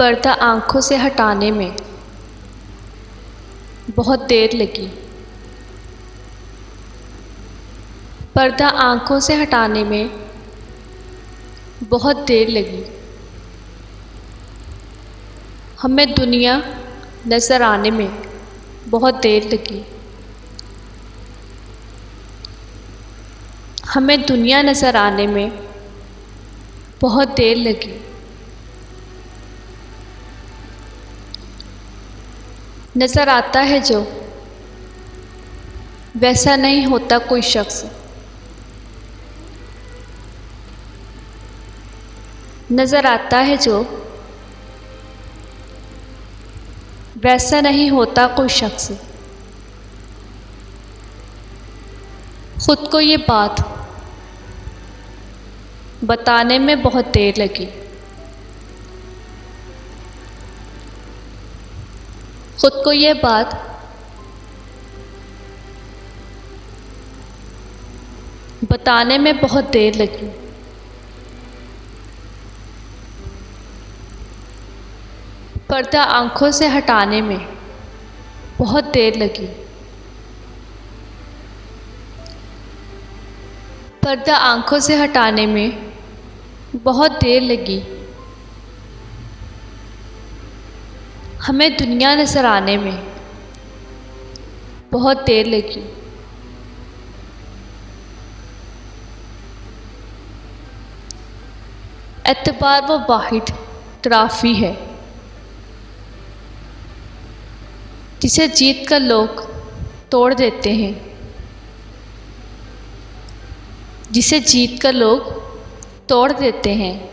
पर्दा आँखों से हटाने में बहुत देर लगी। पर्दा आँखों से हटाने में बहुत देर लगी। हमें दुनिया नज़र आने में बहुत देर लगी। हमें दुनिया नज़र आने में बहुत देर लगी। नज़र आता है जो वैसा नहीं होता कोई शख्स। नज़र आता है जो वैसा नहीं होता कोई शख्स। ख़ुद को ये बात बताने में बहुत देर लगी। ख़ुद को ये बात बताने में बहुत देर लगी। पर्दा आँखों से हटाने में बहुत देर लगी। पर्दा आँखों से हटाने में बहुत देर लगी। हमें दुनिया नज़र आने में बहुत देर लगी। एतबार वो वाहिद ट्राफी है जिसे जीत कर लोग तोड़ देते हैं। जिसे जीत कर लोग तोड़ देते हैं।